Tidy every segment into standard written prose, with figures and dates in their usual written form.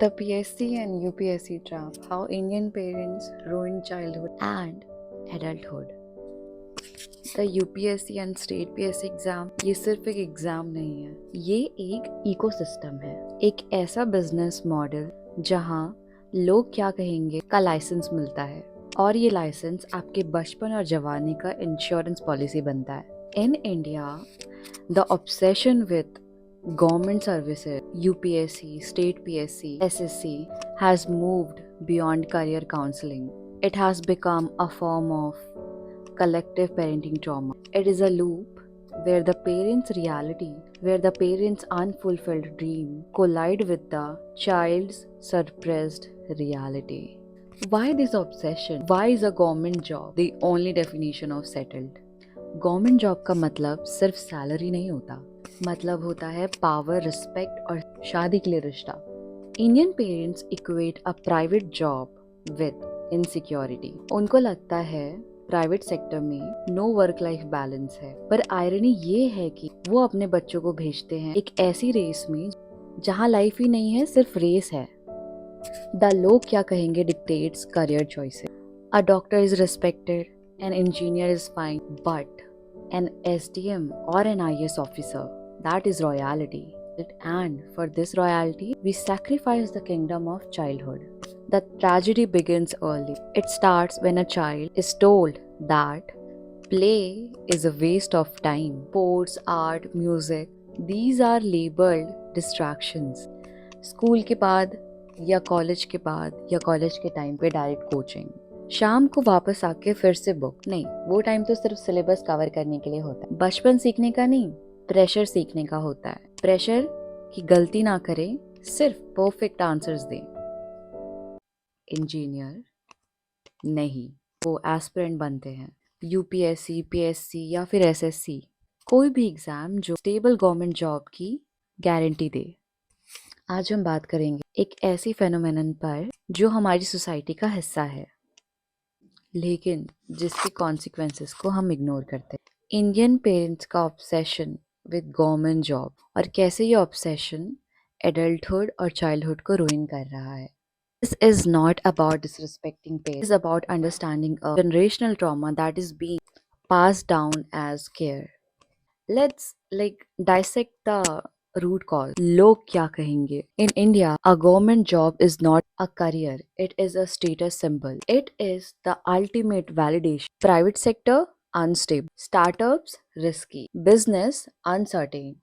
The PSC and UPSC trap: how Indian parents ruin childhood and adulthood. The UPSC and state PSC exam ये सिर्फ एक exam नहीं है, ये एक इकोसिस्टम है, एक ऐसा बिजनेस मॉडल जहां लोग क्या कहेंगे का लाइसेंस मिलता है और ये लाइसेंस आपके बचपन और जवानी का इंश्योरेंस पॉलिसी बनता है। In India the obsession with government services, UPSC, state PSC, SSC, has moved beyond career counseling. It has become a form of collective parenting trauma. It is a loop where the parent's reality, where the parent's unfulfilled dream collide with the child's suppressed reality. Why this obsession? Why is a government job the only definition of settled? Government job का मतलब सिर्फ salary नहीं होता, मतलब होता है power, respect और शादी के लिए रिश्ता। Indian parents equate a private job with insecurity. उनको लगता है प्राइवेट सेक्टर में नो वर्क लाइफ बैलेंस है, पर आयरनी ये है कि वो अपने बच्चों को भेजते हैं एक ऐसी रेस में जहाँ लाइफ ही नहीं है, सिर्फ रेस है। द लोग क्या कहेंगे dictates career choices. A doctor is respected, an engineer is fine, but an SDM or an IS officer, that is royalty. And for this royalty, we sacrifice the kingdom of childhood. The tragedy begins early. It starts when a child is told that play is a waste of time. Sports, art, music, these are labeled distractions. School के बाद या college के बाद या college के time पे direct coaching, शाम को वापस आके फिर से बुक। नहीं, वो टाइम तो सिर्फ सिलेबस कवर करने के लिए होता है। बचपन सीखने का नहीं, प्रेशर सीखने का होता है। प्रेशर कि गलती ना करें, सिर्फ परफेक्ट आंसर्स दें। इंजीनियर नहीं, वो एस्पिरेंट बनते हैं। यूपीएससी, पीएससी या फिर एसएससी, कोई भी एग्जाम जो स्टेबल गवर्नमेंट जॉब की गारंटी दे। आज हम बात करेंगे एक ऐसी फेनोमेनन पर जो हमारी सोसाइटी का हिस्सा है, लेकिन जिसके कॉन्सिक्वेंसेस को हम इग्नोर करते हैं। इंडियन पेरेंट्स का ऑब्सेशन विद गवर्नमेंट जॉब और कैसे ये ऑब्सेशन एडल्टहुड और चाइल्डहुड को रूइन कर रहा है। This is not about disrespecting parents. It is about understanding a generational trauma that is being passed down as care. Let's dissect the root cause. लोग क्या कहेंगे? In India, a government job is not a career. It is a status symbol. It is the ultimate validation. Private sector, unstable. Startups, risky. Business, uncertain.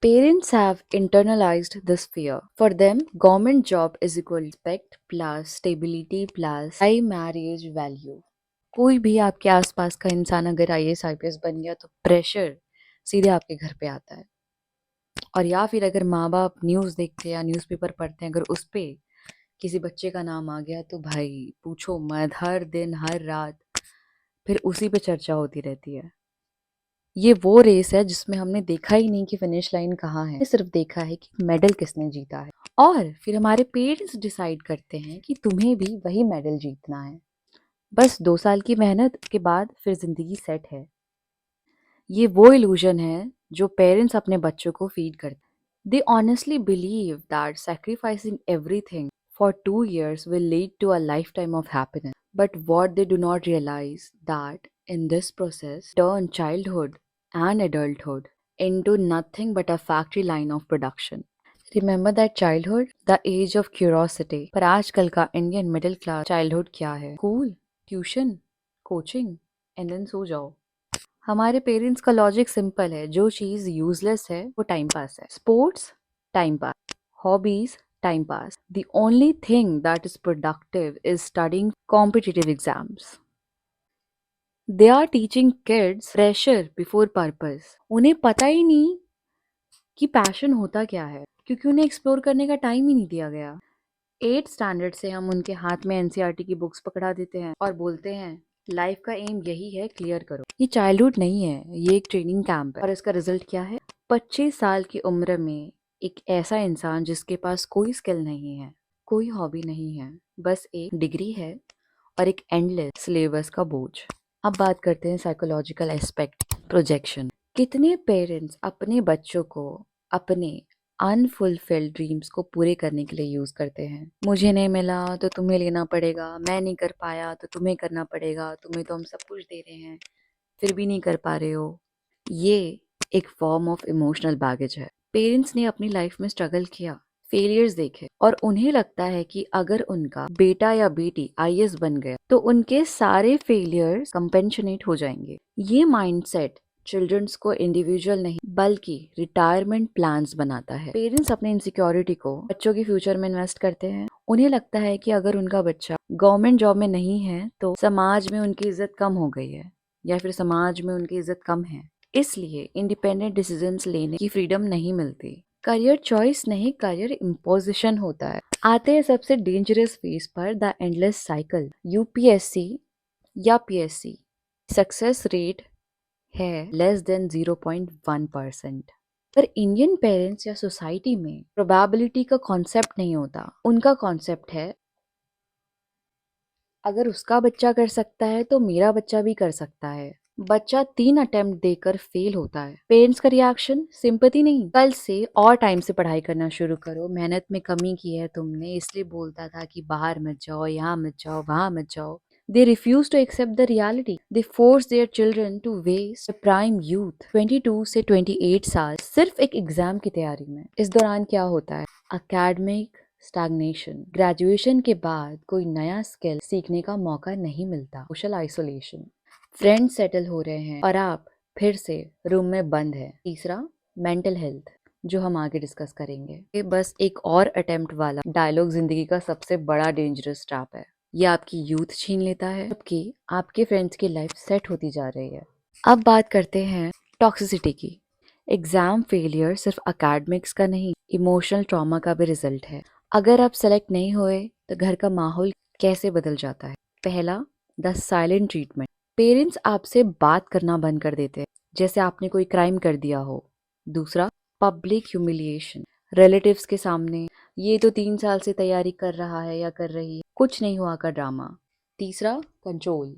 Parents have internalized this fear. For them, government job is equal to respect plus stability plus high marriage value. कोई भी आपके आसपास का इंसान अगर IAS IPS बन गया तो प्रेशर सीधे आपके घर पे आता है। और या फिर अगर माँ बाप न्यूज़ देखते हैं या न्यूज़पेपर पढ़ते हैं, अगर उस पे किसी बच्चे का नाम आ गया तो भाई पूछो मत, हर दिन हर रात फिर उसी पे चर्चा होती रहती है। ये वो रेस है जिसमें हमने देखा ही नहीं कि फिनिश लाइन कहाँ है, सिर्फ देखा है कि मेडल किसने जीता है। और फिर हमारे पेरेंट्स डिसाइड करते हैं कि तुम्हें भी वही मेडल जीतना है। बस 2 साल की मेहनत के बाद फिर जिंदगी सेट है। ये वो इल्यूजन है जो पेरेंट्स अपने बच्चों को फीड करते हैं। They honestly believe that sacrificing everything for 2 years will lead to a lifetime of happiness. But what they do not realize that in this process, turn childhood and adulthood into nothing but a factory line of production. Remember that childhood, the age of curiosity. पर आजकल का Indian middle class childhood क्या है? School, tuition, coaching, and then सो जाओ। हमारे parents का logic simple है, जो चीज यूजलेस है वो टाइम पास है। Sports time pass, hobbies time pass. The only thing that is productive is studying competitive exams. They are teaching kids pressure before purpose. उन्हें पता ही नहीं कि पैशन होता क्या है, क्योंकि उन्हें एक्सप्लोर करने का टाइम ही नहीं दिया गया। 8th स्टैंडर्ड से हम उनके हाथ में NCERT की बुक्स पकड़ा देते हैं और बोलते हैं लाइफ का एम यही है, क्लियर करो। ये चाइल्डहुड नहीं है, ये एक ट्रेनिंग कैंप है। और इसका रिजल्ट क्या है? 25 साल की उम्र में एक ऐसा इंसान जिसके पास कोई स्किल नहीं है, कोई हॉबी नहीं है, बस एक डिग्री है और एक एंडलेस सिलेबस का बोझ। अब बात करते हैं साइकोलॉजिकल एस्पेक्ट, प्रोजेक्शन। कितने पेरेंट्स अपने बच्चों को अपने अनफुलफिल्ड ड्रीम्स को पूरे करने के लिए यूज करते हैं। मुझे नहीं मिला तो तुम्हें लेना पड़ेगा, मैं नहीं कर पाया तो तुम्हें करना पड़ेगा, तुम्हें तो हम सब कुछ दे रहे हैं फिर भी नहीं कर पा रहे हो। ये एक फॉर्म ऑफ इमोशनल बैगेज है। पेरेंट्स ने अपनी लाइफ में स्ट्रगल किया, फेलियर्स देखे, और उन्हें लगता है कि अगर उनका बेटा या बेटी आईएएस बन गया तो उनके सारे फेलियर्स कंपेंशनेट हो जाएंगे। ये माइंडसेट चिल्ड्रंस को इंडिविजुअल नहीं बल्कि रिटायरमेंट प्लान्स बनाता है। पेरेंट्स अपने इनसिक्योरिटी को बच्चों के फ्यूचर में इन्वेस्ट करते हैं। उन्हें लगता है कि अगर उनका बच्चा गवर्नमेंट जॉब में नहीं है तो समाज में उनकी इज्जत कम हो गई है या फिर समाज में उनकी इज्जत कम है, इसलिए इंडिपेंडेंट डिसीजंस लेने की फ्रीडम नहीं मिलती। करियर चॉइस नहीं, करियर इम्पोजिशन होता है। आते हैं सबसे डेंजरस फेज पर, द एंडलेस साइकिल। यूपीएससी या पीएससी सक्सेस रेट है लेस देन 0.1%। पर इंडियन पेरेंट्स या सोसाइटी में प्रोबेबिलिटी का कॉन्सेप्ट नहीं होता। उनका कॉन्सेप्ट है अगर उसका बच्चा कर सकता है तो मेरा बच्चा भी कर सकता है। बच्चा 3 अटेम्प्ट देकर फेल होता है। पेरेंट्स का रिएक्शन सिंपैथी नहीं, कल से और टाइम से पढ़ाई करना शुरू करो, मेहनत में कमी की है तुमने, इसलिए बोलता था कि बाहर मत जाओ, यहाँ मत जाओ, वहां मत जाओ। They refuse to accept the reality. They force their children to waste their prime youth 22 से 28 साल सिर्फ एक एग्जाम की तैयारी में। इस दौरान क्या होता है? अकेडमिक स्टैग्नेशन, ग्रेजुएशन के बाद कोई नया स्किल सीखने का मौका नहीं मिलता, सोशल आइसोलेशन, फ्रेंड्स सेटल हो रहे हैं और आप फिर से रूम में बंद है। तीसरा, मेंटल हेल्थ, जो हम आगे डिस्कस करेंगे। ये बस एक और अटेम्प्ट वाला डायलॉग जिंदगी का सबसे बड़ा डेंजरस ट्रैप है। ये आपकी यूथ छीन लेता है जबकि आपके फ्रेंड्स की लाइफ सेट होती जा रही है। अब बात करते हैं टॉक्सिसिटी की। एग्जाम फेलियर सिर्फ अकेडमिक्स का नहीं, इमोशनल ट्रॉमा का भी रिजल्ट है। अगर आप सेलेक्ट नहीं हुए तो घर का माहौल कैसे बदल जाता है? पहला, द साइलेंट ट्रीटमेंट। पेरेंट्स आपसे बात करना बंद कर देते हैं जैसे आपने कोई क्राइम कर दिया हो। दूसरा, पब्लिक ह्यूमिलिएशन, रिलेटिव्स के सामने, ये तो 3 साल से तैयारी कर रहा है या कर रही है, कुछ नहीं हुआ का ड्रामा। तीसरा, कंट्रोल,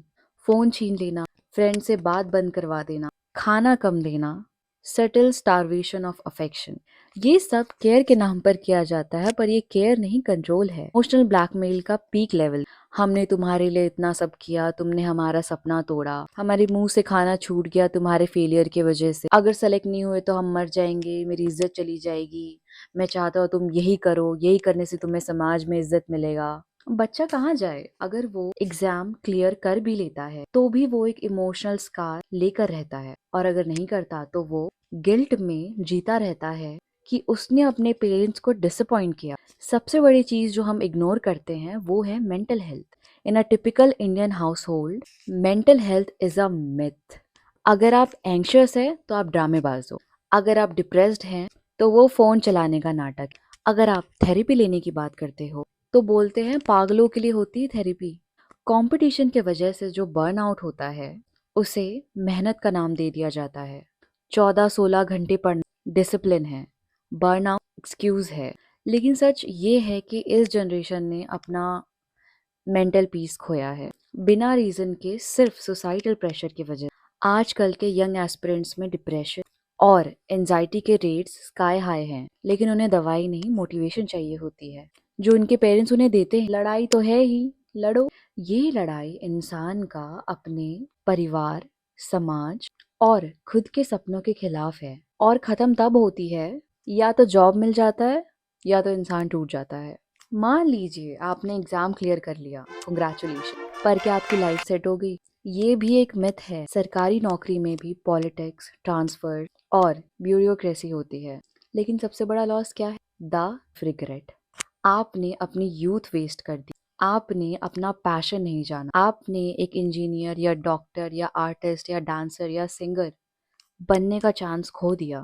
फोन छीन लेना, फ्रेंड से बात बंद करवा देना, खाना कम देना, सटल स्टारवेशन ऑफ अफेक्शन। ये सब केयर के नाम पर किया जाता है पर ये केयर नहीं, कंट्रोल है। इमोशनल ब्लैकमेल का पीक लेवल। हमने तुम्हारे लिए इतना सब किया, तुमने हमारा सपना तोड़ा, हमारे मुंह से खाना छूट गया तुम्हारे फेलियर की वजह से, अगर सेलेक्ट नहीं हुए तो हम मर जाएंगे, मेरी इज्जत चली जाएगी, मैं चाहता हूँ तुम यही करो, यही करने से तुम्हें समाज में इज्जत मिलेगा। बच्चा कहाँ जाए? अगर वो एग्जाम क्लियर कर भी लेता है तो भी वो एक इमोशनल स्कार लेकर रहता है, और अगर नहीं करता तो वो गिल्ट में जीता रहता है कि उसने अपने पेरेंट्स को डिसअपॉइंट किया। सबसे बड़ी चीज जो हम इग्नोर करते हैं वो है mental health. In a typical Indian house hold, mental health is a myth. अगर आप एंग्शियस है तो आप ड्रामेबाज हो, अगर आप डिप्रेस्ड हैं तो वो फोन चलाने का नाटक, अगर आप थेरेपी लेने की बात करते हो तो बोलते हैं पागलों के लिए होती है थेरेपी। कंपटीशन के वजह से जो बर्नआउट होता है उसे मेहनत का नाम दे दिया जाता है। 14-16 घंटे पढ़ना डिसिप्लिन है, बर्नआउट एक्सक्यूज है। लेकिन सच ये है कि इस जनरेशन ने अपना मेंटल पीस खोया है बिना रीजन के, सिर्फ सोसाइटल प्रेशर की वजह। आजकल के यंग एस्पिरेंट्स में डिप्रेशन और एंजाइटी के रेट्स स्काई हाई हैं, लेकिन उन्हें दवाई नहीं, मोटिवेशन चाहिए होती है जो उनके पेरेंट्स उन्हें देते हैं। लड़ाई तो है ही, लड़ो। ये लड़ाई इंसान का अपने परिवार, समाज और खुद के सपनों के खिलाफ है, और खत्म तब होती है या तो जॉब मिल जाता है या तो इंसान टूट जाता है। मान लीजिए आपने एग्जाम क्लियर कर लिया, कांग्रेचुलेशन, पर क्या आपकी लाइफ सेट हो गई? ये भी एक मिथ है। सरकारी नौकरी में भी पॉलिटिक्स, ट्रांसफर और ब्यूरोक्रेसी होती है, लेकिन सबसे बड़ा लॉस क्या है? The regret. आपने अपनी यूथ वेस्ट कर दी, आपने अपना पैशन नहीं जाना, आपने एक इंजीनियर या डॉक्टर या आर्टिस्ट या डांसर या सिंगर बनने का चांस खो दिया।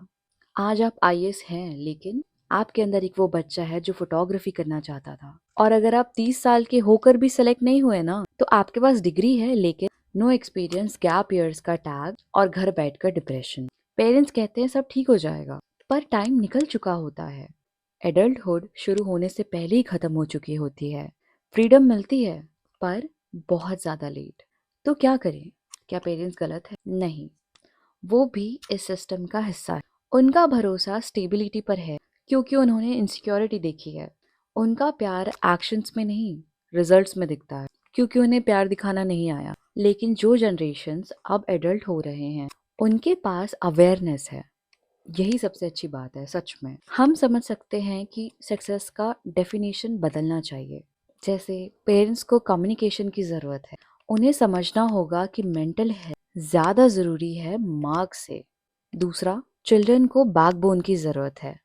आज आप आईएएस हैं, लेकिन आपके अंदर एक वो बच्चा है जो फोटोग्राफी करना चाहता था। और अगर आप 30 साल के होकर भी सेलेक्ट नहीं हुए ना, तो आपके पास डिग्री है लेकिन नो एक्सपीरियंस, गैप ईयर्स का टैग और घर बैठकर डिप्रेशन। पेरेंट्स कहते हैं सब ठीक हो जाएगा, पर टाइम निकल चुका होता है। एडल्टहुड शुरू होने से पहले ही खत्म हो चुकी होती है। फ्रीडम मिलती है पर बहुत ज्यादा लेट। तो क्या करें? क्या पेरेंट्स गलत है? नहीं, वो भी इस सिस्टम का हिस्सा है। उनका भरोसा स्टेबिलिटी पर है, क्योंकि उन्होंने इनसिक्योरिटी देखी है। उनका प्यार एक्शंस में नहीं, रिजल्ट्स में दिखता है, क्योंकि उन्हें प्यार दिखाना नहीं आया। लेकिन जो जनरेशन्स अब एडल्ट हो रहे हैं, उनके पास अवेयरनेस है। यही सबसे अच्छी बात है। सच में हम समझ सकते हैं कि सक्सेस का डेफिनेशन बदलना चाहिए। जैसे पेरेंट्स को कम्युनिकेशन की ज़रूरत है। उन्हें समझना होगा कि मेंटल हेल्थ ज़्यादा ज़रूरी है मार्क्स से। दूसरा, चिल्ड्रन को बैकबोन की ज़रूरत है।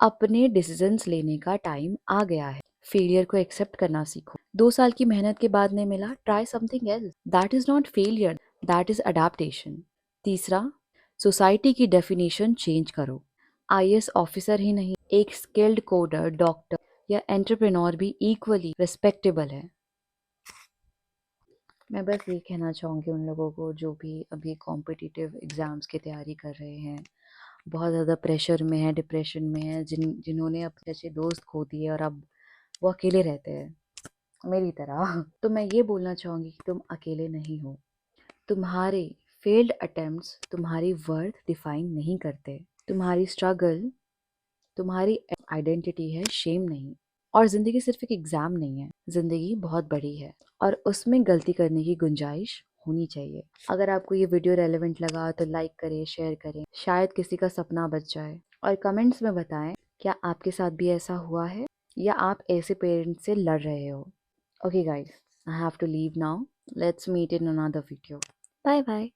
अपने डिसीजंस लेने का टाइम आ गया है। फेलियर को एक्सेप्ट करना सीखो। 2 साल की मेहनत के बाद नहीं मिला, try something else. That is not failure, that is adaptation. तीसरा, सोसाइटी की डेफिनेशन चेंज करो। आईएएस ऑफिसर ही नहीं, एक स्किल्ड कोडर, डॉक्टर या एंटरप्रेन्योर भी इक्वली रिस्पेक्टेबल है। मैं बस ये कहना चाहूँगी उन लोगों को जो भी अभी कॉम्पिटिटिव एग्ज़ाम्स की तैयारी कर रहे हैं, बहुत ज़्यादा प्रेशर में है, डिप्रेशन में है, जिन्होंने अपने अच्छे दोस्त खो दिए और अब वो अकेले रहते हैं मेरी तरह। तो मैं ये बोलना चाहूँगी कि तुम अकेले नहीं हो। तुम्हारे फेल्ड अटेम्प्ट्स तुम्हारी वर्थ डिफाइन नहीं करते। तुम्हारी स्ट्रगल तुम्हारी आइडेंटिटी है, शेम नहीं। और ज़िंदगी सिर्फ एक एग्ज़ाम नहीं है, ज़िंदगी बहुत बड़ी है और उसमें गलती करने की गुंजाइश होनी चाहिए। अगर आपको ये वीडियो रेलेवेंट लगा तो लाइक करें, शेयर करें, शायद किसी का सपना बच जाए। और कमेंट्स में बताएं क्या आपके साथ भी ऐसा हुआ है या आप ऐसे पेरेंट्स से लड़ रहे हो। Okay guys, I have to leave now. Let's meet in another video. Bye bye.